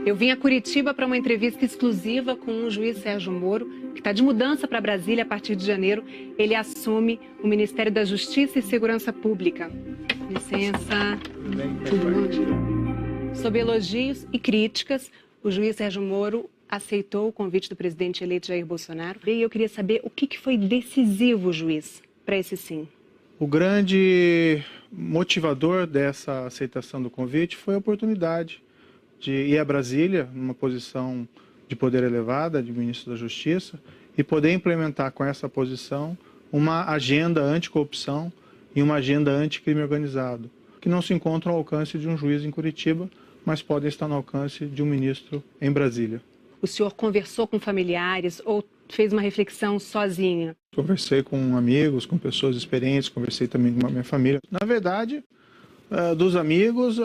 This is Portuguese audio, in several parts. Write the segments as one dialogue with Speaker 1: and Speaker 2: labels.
Speaker 1: Eu vim a Curitiba para uma entrevista exclusiva com o juiz Sérgio Moro, que está de mudança para Brasília a partir de janeiro. Ele assume o Ministério da Justiça e Segurança Pública. Licença. Sob elogios e críticas, o juiz Sérgio Moro aceitou o convite do presidente eleito Jair Bolsonaro. E eu queria saber o que foi decisivo, juiz, para esse sim.
Speaker 2: O grande motivador dessa aceitação do convite foi a oportunidade de ir a Brasília, numa posição de poder elevada, de ministro da Justiça, e poder implementar com essa posição uma agenda anticorrupção e uma agenda anticrime organizado, que não se encontram ao alcance de um juiz em Curitiba, mas podem estar no alcance de um ministro em Brasília.
Speaker 1: O senhor conversou com familiares ou fez uma reflexão sozinha?
Speaker 2: Conversei com amigos, com pessoas experientes, conversei também com a minha família. Na verdade, dos amigos,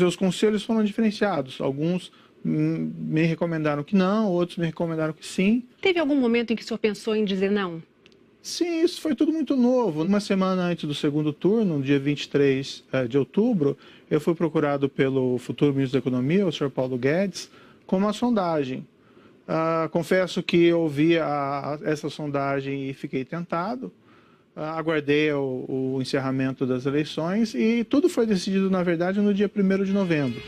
Speaker 2: os conselhos foram diferenciados. Alguns me recomendaram que não, outros me recomendaram que sim.
Speaker 1: Teve algum momento em que o senhor pensou em dizer não?
Speaker 2: Sim, isso foi tudo muito novo. Uma semana antes do segundo turno, no dia 23 de outubro, eu fui procurado pelo futuro ministro da Economia, o senhor Paulo Guedes, com uma sondagem. Confesso que eu ouvi essa sondagem e fiquei tentado. Aguardei o encerramento das eleições e tudo foi decidido, na verdade, no dia 1º de novembro.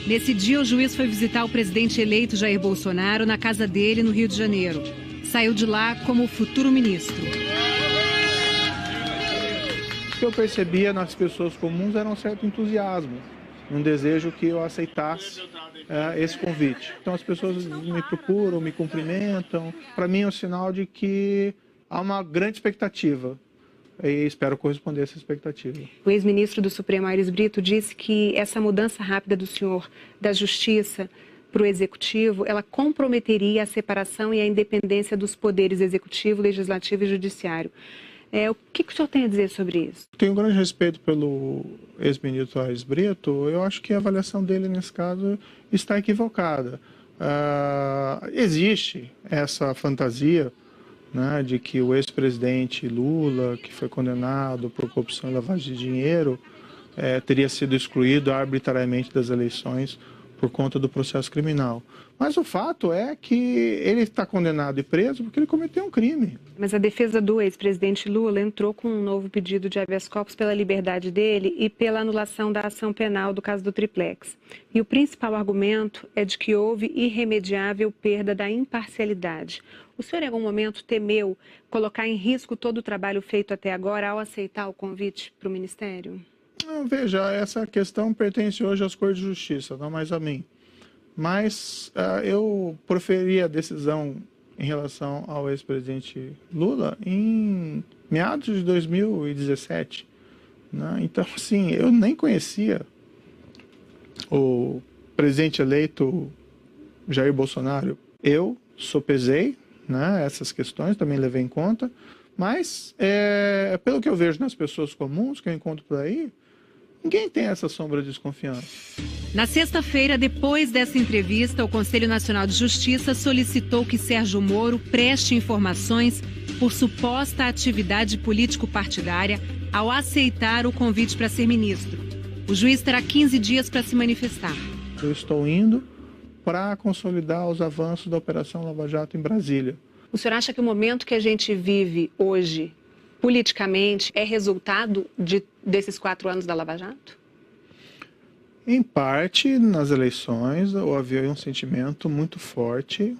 Speaker 1: Nesse dia, o juiz foi visitar o presidente eleito Jair Bolsonaro na casa dele, no Rio de Janeiro. Saiu de lá como futuro ministro.
Speaker 2: O que eu percebia nas pessoas comuns era um certo entusiasmo, um desejo que eu aceitasse esse convite. Então as pessoas me procuram, me cumprimentam. Para mim é um sinal de que há uma grande expectativa e espero corresponder a essa expectativa.
Speaker 1: O ex-ministro do Supremo, Aires Brito, disse que essa mudança rápida do senhor da Justiça para o Executivo, ela comprometeria a separação e a independência dos poderes Executivo, Legislativo e Judiciário. O que o senhor tem a dizer sobre isso?
Speaker 2: Tenho um grande respeito pelo ex-ministro Aires Brito. Eu acho que a avaliação dele, nesse caso, está equivocada. Existe essa fantasia, né, de que o ex-presidente Lula, que foi condenado por corrupção e lavagem de dinheiro, teria sido excluído arbitrariamente das eleições por conta do processo criminal. Mas o fato é que ele está condenado e preso porque ele cometeu um crime.
Speaker 1: Mas a defesa do ex-presidente Lula entrou com um novo pedido de habeas corpus pela liberdade dele e pela anulação da ação penal do caso do Triplex. E o principal argumento é de que houve irremediável perda da imparcialidade. O senhor em algum momento temeu colocar em risco todo o trabalho feito até agora ao aceitar o convite para o Ministério?
Speaker 2: Veja, essa questão pertence hoje às Cortes de Justiça, não mais a mim. Mas eu proferi a decisão em relação ao ex-presidente Lula em meados de 2017. Né? Então, assim, eu nem conhecia o presidente eleito Jair Bolsonaro. Eu sopesei, né, essas questões, também levei em conta, mas pelo que eu vejo nas pessoas comuns que eu encontro por aí, ninguém tem essa sombra de desconfiança.
Speaker 1: Na sexta-feira, depois dessa entrevista, o Conselho Nacional de Justiça solicitou que Sérgio Moro preste informações por suposta atividade político-partidária ao aceitar o convite para ser ministro. O juiz terá 15 dias para se manifestar.
Speaker 2: Eu estou indo para consolidar os avanços da Operação Lava Jato em Brasília.
Speaker 1: O senhor acha que o momento que a gente vive hoje, politicamente, é resultado desses 4 anos da Lava Jato?
Speaker 2: Em parte, nas eleições, havia um sentimento muito forte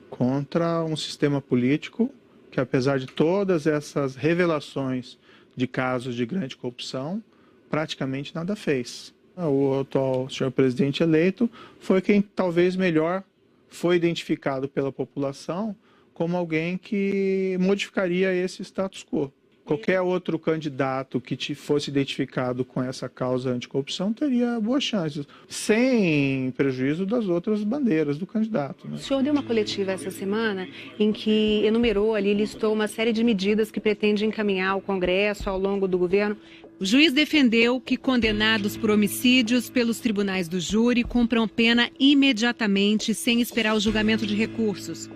Speaker 2: contra um sistema político que, apesar de todas essas revelações de casos de grande corrupção, praticamente nada fez. O atual senhor presidente eleito foi quem talvez melhor foi identificado pela população como alguém que modificaria esse status quo. Qualquer outro candidato que fosse identificado com essa causa anticorrupção teria boas chances, sem prejuízo das outras bandeiras do candidato. Né?
Speaker 1: O senhor deu uma coletiva essa semana em que enumerou ali, listou uma série de medidas que pretende encaminhar ao Congresso ao longo do governo. O juiz defendeu que condenados por homicídios pelos tribunais do júri cumpram pena imediatamente, sem esperar o julgamento de recursos.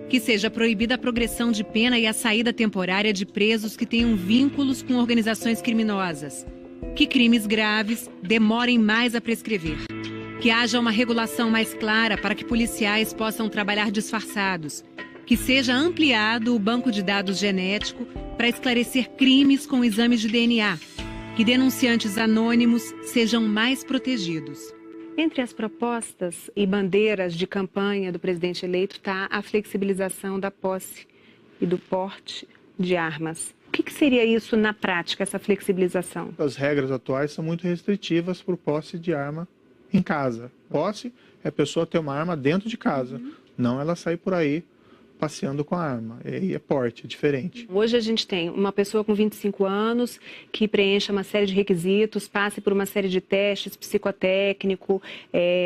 Speaker 1: Que seja proibida a progressão de pena e a saída temporária de presos que tenham vínculos com organizações criminosas. Que crimes graves demorem mais a prescrever. Que haja uma regulação mais clara para que policiais possam trabalhar disfarçados. Que seja ampliado o banco de dados genético para esclarecer crimes com exames de DNA. Que denunciantes anônimos sejam mais protegidos. Entre as propostas e bandeiras de campanha do presidente eleito está a flexibilização da posse e do porte de armas. O que seria isso na prática, essa flexibilização?
Speaker 2: As regras atuais são muito restritivas para o posse de arma em casa. Posse é a pessoa ter uma arma dentro de casa, não ela sair por aí passeando com a arma. E é porte, é diferente.
Speaker 1: Hoje a gente tem uma pessoa com 25 anos que preencha uma série de requisitos, passe por uma série de testes psicotécnico,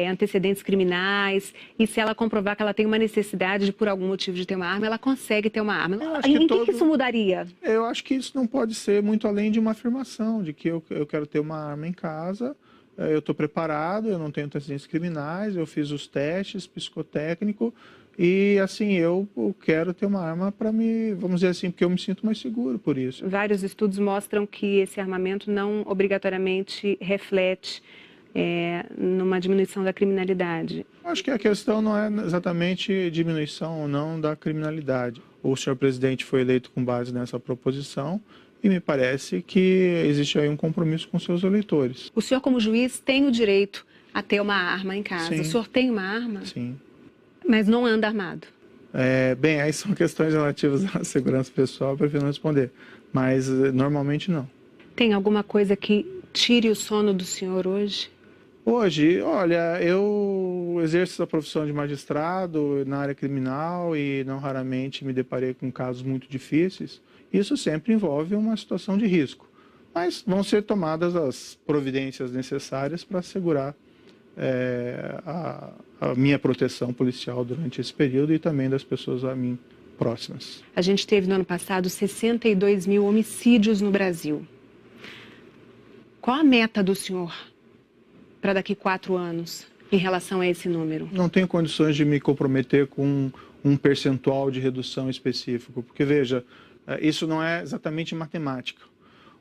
Speaker 1: antecedentes criminais, e se ela comprovar que ela tem uma necessidade de, por algum motivo, de ter uma arma, ela consegue ter uma arma. Em que isso mudaria?
Speaker 2: Eu acho que isso não pode ser muito além de uma afirmação, de que eu quero ter uma arma em casa, eu estou preparado, eu não tenho antecedentes criminais, eu fiz os testes psicotécnicos, e assim, eu quero ter uma arma para vamos dizer assim, porque eu me sinto mais seguro por isso.
Speaker 1: Vários estudos mostram que esse armamento não obrigatoriamente reflete numa diminuição da criminalidade.
Speaker 2: Acho que a questão não é exatamente diminuição ou não da criminalidade. O senhor presidente foi eleito com base nessa proposição e me parece que existe aí um compromisso com seus eleitores.
Speaker 1: O senhor, como juiz, tem o direito a ter uma arma em casa.
Speaker 2: Sim.
Speaker 1: O senhor tem uma arma?
Speaker 2: Sim.
Speaker 1: Mas não anda armado?
Speaker 2: Bem, aí são questões relativas à segurança pessoal, eu prefiro não responder. Mas normalmente não.
Speaker 1: Tem alguma coisa que tire o sono do senhor hoje?
Speaker 2: Hoje, olha, eu exerço a profissão de magistrado na área criminal e não raramente me deparei com casos muito difíceis. Isso sempre envolve uma situação de risco. Mas vão ser tomadas as providências necessárias para assegurar a minha proteção policial durante esse período e também das pessoas a mim próximas.
Speaker 1: A gente teve no ano passado 62 mil homicídios no Brasil. Qual a meta do senhor para daqui 4 anos em relação a esse número?
Speaker 2: Não tenho condições de me comprometer com um percentual de redução específico, porque veja, isso não é exatamente matemática.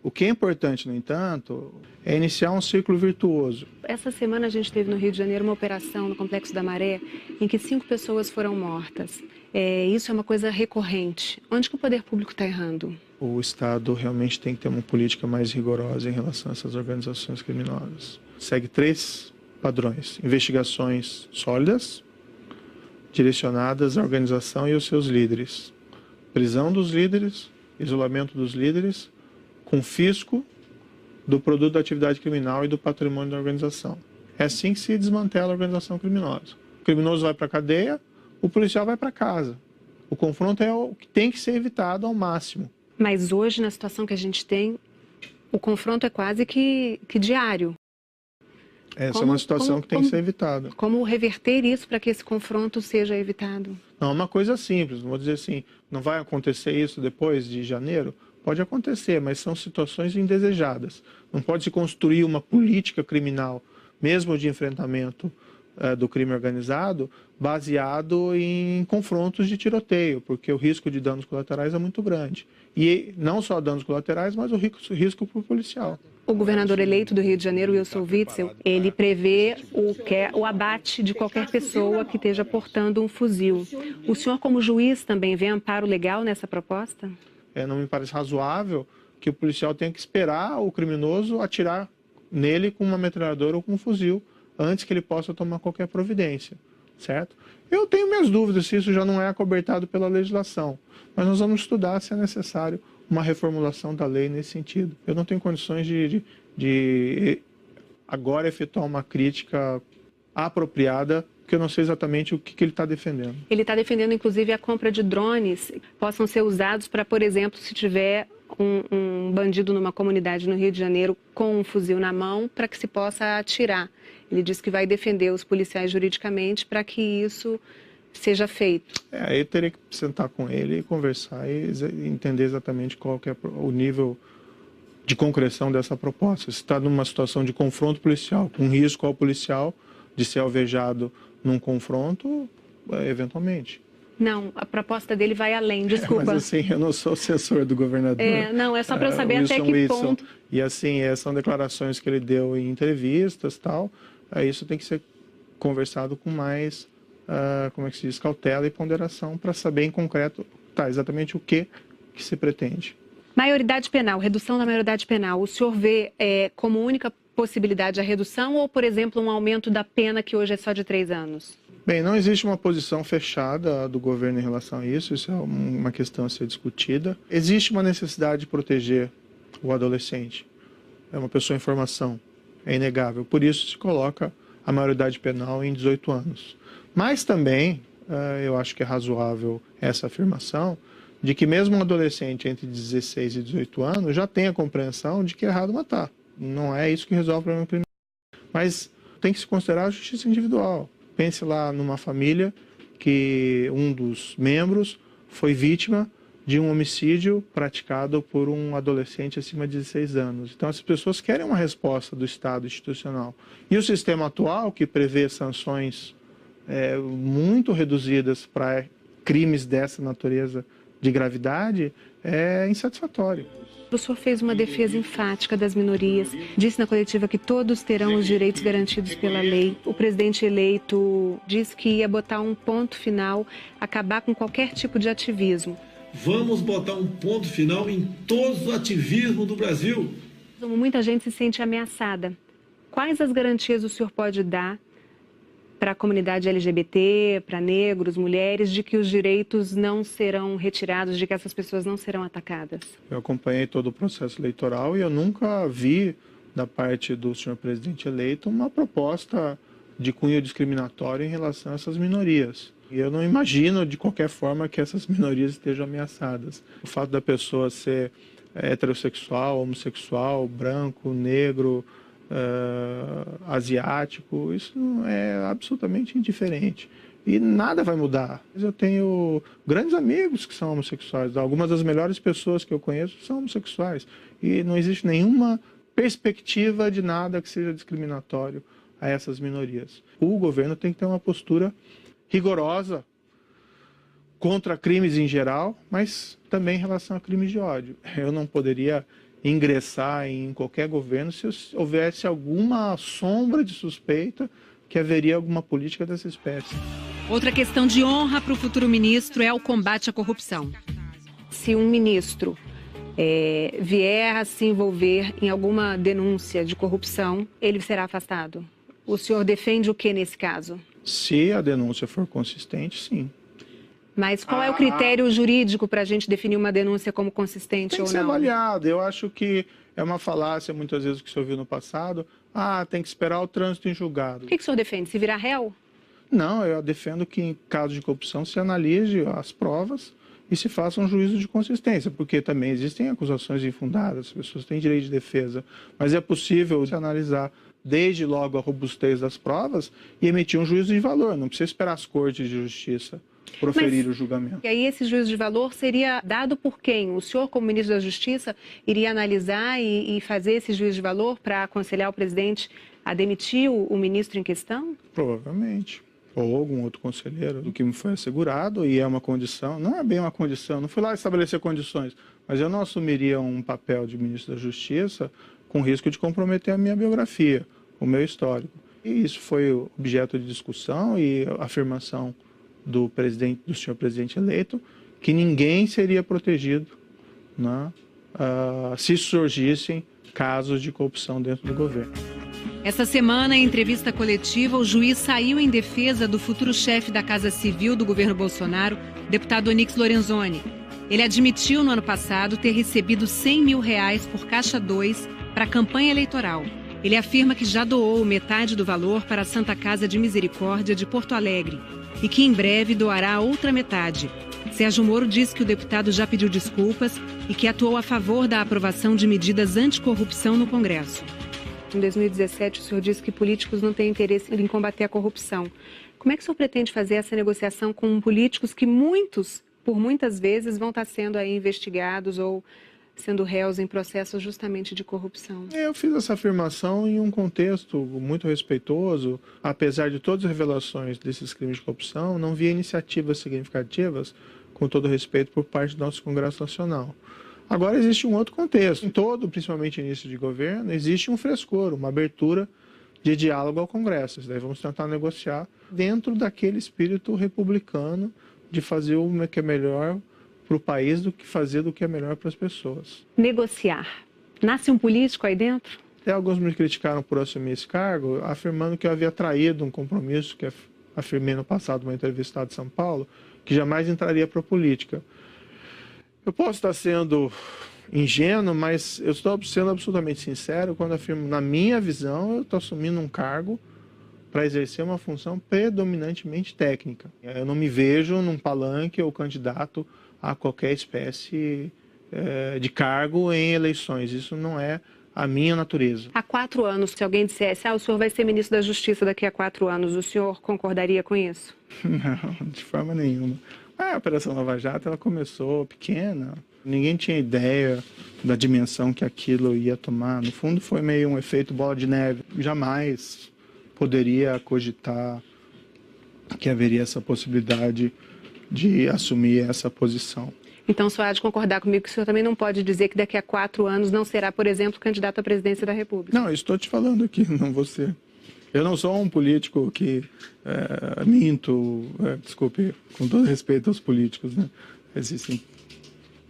Speaker 2: O que é importante, no entanto, é iniciar um ciclo virtuoso.
Speaker 1: Essa semana a gente teve no Rio de Janeiro uma operação no Complexo da Maré em que 5 pessoas foram mortas. Isso é uma coisa recorrente. Onde que o poder público está errando?
Speaker 2: O Estado realmente tem que ter uma política mais rigorosa em relação a essas organizações criminosas. Segue 3 padrões: investigações sólidas, direcionadas à organização e aos seus líderes, prisão dos líderes, isolamento dos líderes, confisco do produto da atividade criminal e do patrimônio da organização. É assim que se desmantela a organização criminosa. O criminoso vai para a cadeia, o policial vai para casa. O confronto é o que tem que ser evitado ao máximo.
Speaker 1: Mas hoje, na situação que a gente tem, o confronto é quase que diário.
Speaker 2: Essa é uma situação que tem que ser evitada.
Speaker 1: Como reverter isso para que esse confronto seja evitado?
Speaker 2: Não é uma coisa simples, vou dizer assim, não vai acontecer isso depois de janeiro? Pode acontecer, mas são situações indesejadas. Não pode se construir uma política criminal, mesmo de enfrentamento do crime organizado, baseado em confrontos de tiroteio, porque o risco de danos colaterais é muito grande. E não só danos colaterais, mas o risco para o policial.
Speaker 1: O governador eleito do Rio de Janeiro, Wilson Witzel, ele prevê o abate de qualquer pessoa que esteja portando um fuzil. O senhor, como juiz, também vê amparo legal nessa proposta?
Speaker 2: Não me parece razoável que o policial tenha que esperar o criminoso atirar nele com uma metralhadora ou com um fuzil antes que ele possa tomar qualquer providência, certo? Eu tenho minhas dúvidas se isso já não é acobertado pela legislação, mas nós vamos estudar se é necessário uma reformulação da lei nesse sentido. Eu não tenho condições de agora efetuar uma crítica apropriada, porque eu não sei exatamente o que ele está defendendo.
Speaker 1: Ele está defendendo, inclusive, a compra de drones que possam ser usados para, por exemplo, se tiver um bandido numa comunidade no Rio de Janeiro com um fuzil na mão, para que se possa atirar. Ele diz que vai defender os policiais juridicamente para que isso seja feito.
Speaker 2: Aí eu teria que sentar com ele e conversar e entender exatamente qual que é o nível de concreção dessa proposta. Se está numa situação de confronto policial, com risco ao policial de ser alvejado num confronto, eventualmente.
Speaker 1: Não, a proposta dele vai além, desculpa.
Speaker 2: Mas assim, eu não sou assessor do governador.
Speaker 1: Não, é só para eu saber até que ponto.
Speaker 2: E assim, são declarações que ele deu em entrevistas e tal. Isso tem que ser conversado com mais, como é que se diz, cautela e ponderação para saber em concreto exatamente o que se pretende.
Speaker 1: Maioridade penal, redução da maioridade penal, o senhor vê como única possibilidade a redução ou, por exemplo, um aumento da pena que hoje é só de 3 anos?
Speaker 2: Bem, não existe uma posição fechada do governo em relação a isso é uma questão a ser discutida. Existe uma necessidade de proteger o adolescente, é uma pessoa em formação, é inegável, por isso se coloca a maioridade penal em 18 anos. Mas também, eu acho que é razoável essa afirmação, de que mesmo um adolescente entre 16 e 18 anos já tem a compreensão de que é errado matar. Não é isso que resolve o problema criminal. Mas tem que se considerar a justiça individual. Pense lá numa família que um dos membros foi vítima de um homicídio praticado por um adolescente acima de 16 anos. Então, as pessoas querem uma resposta do Estado institucional. E o sistema atual, que prevê sanções muito reduzidas para crimes dessa natureza de gravidade, é insatisfatório.
Speaker 1: O senhor fez uma defesa enfática das minorias, disse na coletiva que todos terão os direitos garantidos pela lei. O presidente eleito disse que ia botar um ponto final, acabar com qualquer tipo de ativismo.
Speaker 3: Vamos botar um ponto final em todos os ativismos do Brasil.
Speaker 1: Muita gente se sente ameaçada. Quais as garantias o senhor pode dar para a comunidade LGBT, para negros, mulheres, de que os direitos não serão retirados, de que essas pessoas não serão atacadas?
Speaker 2: Eu acompanhei todo o processo eleitoral e eu nunca vi, da parte do senhor presidente eleito, uma proposta de cunho discriminatório em relação a essas minorias. E eu não imagino, de qualquer forma, que essas minorias estejam ameaçadas. O fato da pessoa ser heterossexual, homossexual, branco, negro, asiático, isso é absolutamente indiferente. E nada vai mudar. Eu tenho grandes amigos que são homossexuais. Algumas das melhores pessoas que eu conheço são homossexuais. E não existe nenhuma perspectiva de nada que seja discriminatório a essas minorias. O governo tem que ter uma postura rigorosa contra crimes em geral, mas também em relação a crimes de ódio. Eu não poderia ingressar em qualquer governo se houvesse alguma sombra de suspeita que haveria alguma política dessa espécie.
Speaker 1: Outra questão de honra para o futuro ministro é o combate à corrupção. Se um ministro vier a se envolver em alguma denúncia de corrupção, ele será afastado. O senhor defende o que nesse caso?
Speaker 2: Se a denúncia for consistente, sim.
Speaker 1: Mas qual é o critério jurídico para a gente definir uma denúncia como consistente ou não?
Speaker 2: Tem que ser avaliado. Eu acho que é uma falácia, muitas vezes, que o senhor viu no passado. Tem que esperar o trânsito em julgado.
Speaker 1: O que o senhor defende? Se virar réu?
Speaker 2: Não, eu defendo que, em caso de corrupção, se analise as provas e se faça um juízo de consistência, porque também existem acusações infundadas, as pessoas têm direito de defesa, mas é possível se analisar desde logo a robustez das provas e emitir um juízo de valor. Não precisa esperar as cortes de justiça proferir o julgamento.
Speaker 1: E aí esse juízo de valor seria dado por quem? O senhor, como ministro da Justiça, iria analisar e fazer esse juízo de valor para aconselhar o presidente a demitir o ministro em questão?
Speaker 2: Provavelmente. Ou algum outro conselheiro, do que me foi assegurado, e é uma condição, não é bem uma condição, não fui lá estabelecer condições, mas eu não assumiria um papel de ministro da Justiça com risco de comprometer a minha biografia, o meu histórico. E isso foi objeto de discussão e afirmação do senhor presidente eleito, que ninguém seria protegido, né, se surgissem casos de corrupção dentro do governo.
Speaker 1: Essa semana, em entrevista coletiva, o juiz saiu em defesa do futuro chefe da Casa Civil do governo Bolsonaro, deputado Onyx Lorenzoni. Ele admitiu no ano passado ter recebido R$100 mil por Caixa 2 para a campanha eleitoral. Ele afirma que já doou metade do valor para a Santa Casa de Misericórdia de Porto Alegre e que em breve doará a outra metade. Sérgio Moro disse que o deputado já pediu desculpas e que atuou a favor da aprovação de medidas anticorrupção no Congresso. Em 2017, o senhor disse que políticos não têm interesse em combater a corrupção. Como é que o senhor pretende fazer essa negociação com políticos que por muitas vezes, vão estar sendo aí investigados ou sendo réus em processos justamente de corrupção?
Speaker 2: Eu fiz essa afirmação em um contexto muito respeitoso. Apesar de todas as revelações desses crimes de corrupção, não havia iniciativas significativas, com todo respeito, por parte do nosso Congresso Nacional. Agora existe um outro contexto. Em todo, principalmente início de governo, existe um frescor, uma abertura de diálogo ao Congresso. Daí vamos tentar negociar dentro daquele espírito republicano de fazer o que é melhor para o país do que fazer do que é melhor para as pessoas.
Speaker 1: Negociar. Nasce um político aí dentro?
Speaker 2: Até alguns me criticaram por assumir esse cargo, afirmando que eu havia traído um compromisso que afirmei no passado numa entrevista no Estado de São Paulo, que jamais entraria para a política. Eu posso estar sendo ingênuo, mas eu estou sendo absolutamente sincero quando afirmo, na minha visão, eu estou assumindo um cargo para exercer uma função predominantemente técnica. Eu não me vejo num palanque ou candidato a qualquer espécie de cargo em eleições. Isso não é a minha natureza.
Speaker 1: Há 4 anos, se alguém dissesse, o senhor vai ser ministro da Justiça daqui a 4 anos, o senhor concordaria com isso?
Speaker 2: Não, de forma nenhuma. A Operação Lava Jato, ela começou pequena. Ninguém tinha ideia da dimensão que aquilo ia tomar. No fundo, foi meio um efeito bola de neve. Jamais poderia cogitar que haveria essa possibilidade de assumir essa posição.
Speaker 1: Então, o senhor há de concordar comigo que o senhor também não pode dizer que daqui a 4 anos não será, por exemplo, candidato à presidência da República?
Speaker 2: Não, eu estou te falando aqui, não vou ser. Eu não sou um político que minto, desculpe, com todo respeito aos políticos, né? Existem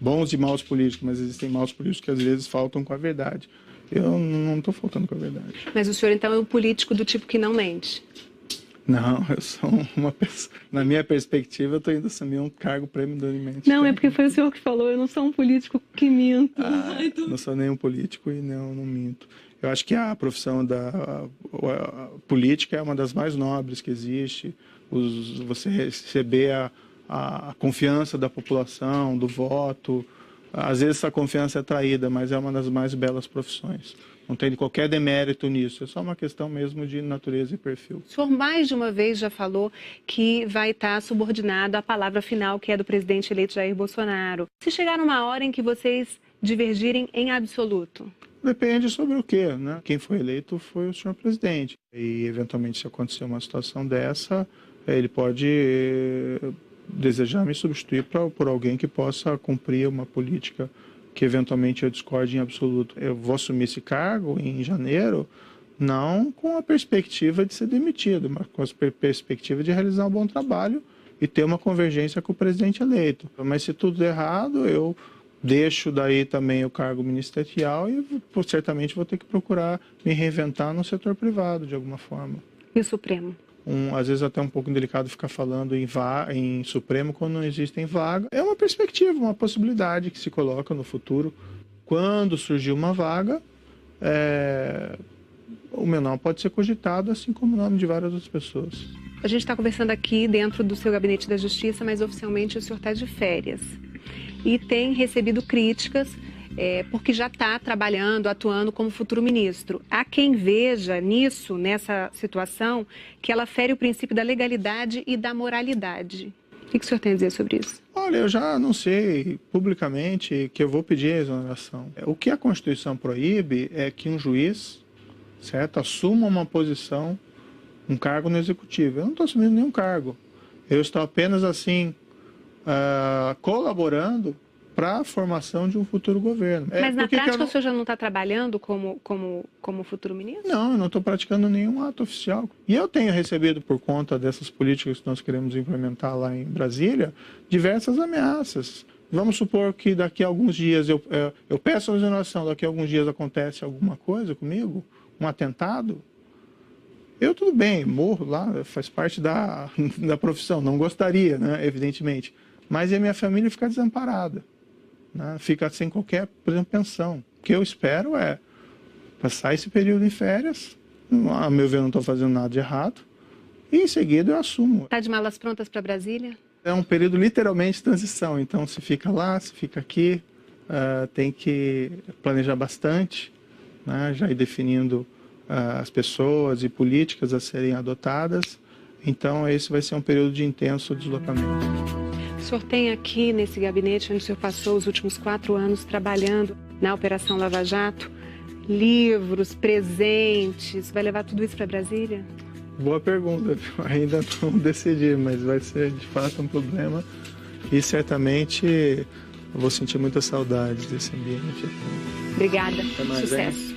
Speaker 2: bons e maus políticos, mas existem maus políticos que às vezes faltam com a verdade. Eu não estou faltando com a verdade.
Speaker 1: Mas o senhor, então, é um político do tipo que não mente?
Speaker 2: Não, eu sou uma pessoa... Na minha perspectiva, eu estou indo assumir um cargo predominantemente.
Speaker 1: Não, é porque foi o senhor que falou, eu não sou um político que minto.
Speaker 2: Não sou nenhum político e não minto. Eu acho que a profissão da política é uma das mais nobres que existe. Você receber a confiança da população, do voto. Às vezes essa confiança é traída, mas é uma das mais belas profissões. Não tem qualquer demérito nisso, é só uma questão mesmo de natureza e perfil.
Speaker 1: O senhor mais de uma vez já falou que vai estar subordinado à palavra final, que é do presidente eleito Jair Bolsonaro. Se chegar numa hora em que vocês divergirem em absoluto?
Speaker 2: Depende sobre o quê, né? Quem foi eleito foi o senhor presidente. E, eventualmente, se acontecer uma situação dessa, ele pode desejar me substituir por alguém que possa cumprir uma política que eventualmente eu discorde em absoluto. Eu vou assumir esse cargo em janeiro, não com a perspectiva de ser demitido, mas com a perspectiva de realizar um bom trabalho e ter uma convergência com o presidente eleito. Mas se tudo der errado, eu deixo daí também o cargo ministerial e certamente vou ter que procurar me reinventar no setor privado, de alguma forma.
Speaker 1: E o Supremo?
Speaker 2: Às vezes até um pouco indelicado ficar falando em Supremo quando não existem vaga. É uma perspectiva, uma possibilidade que se coloca no futuro. Quando surgir uma vaga, o meu nome pode ser cogitado, assim como o nome de várias outras pessoas.
Speaker 1: A gente está conversando aqui dentro do seu gabinete da Justiça, mas oficialmente o senhor está de férias. E tem recebido críticas porque já está trabalhando, atuando como futuro ministro. Há quem veja nessa situação, que ela fere o princípio da legalidade e da moralidade. O que o senhor tem a dizer sobre isso?
Speaker 2: Olha, eu já anunciei publicamente que eu vou pedir a exoneração. O que a Constituição proíbe é que um juiz, certo, assuma uma posição, um cargo no Executivo. Eu não estou assumindo nenhum cargo. Eu estou apenas, assim, colaborando para a formação de um futuro governo.
Speaker 1: Mas na prática o senhor já não está trabalhando como futuro ministro?
Speaker 2: Não, eu não estou praticando nenhum ato oficial. E eu tenho recebido, por conta dessas políticas que nós queremos implementar lá em Brasília, diversas ameaças. Vamos supor que daqui a alguns dias eu peço a exoneração, daqui a alguns dias acontece alguma coisa comigo, um atentado. Eu, tudo bem, morro lá, faz parte da profissão, não gostaria, né, evidentemente. Mas a minha família fica desamparada. Né? Fica sem qualquer, por exemplo, pensão. O que eu espero é passar esse período em férias, a meu ver não estou fazendo nada de errado, e em seguida eu assumo.
Speaker 1: Está de malas prontas para Brasília?
Speaker 2: É um período literalmente de transição, então se fica lá, se fica aqui, tem que planejar bastante, né? Já ir definindo as pessoas e políticas a serem adotadas, então esse vai ser um período de intenso deslocamento.
Speaker 1: O senhor tem aqui nesse gabinete, onde o senhor passou os últimos 4 anos trabalhando na Operação Lava Jato, livros, presentes, vai levar tudo isso para Brasília?
Speaker 2: Boa pergunta, ainda não decidi, mas vai ser de fato um problema e certamente eu vou sentir muita saudade desse ambiente.
Speaker 1: Obrigada,
Speaker 2: Até mais,
Speaker 1: sucesso.
Speaker 2: Hein?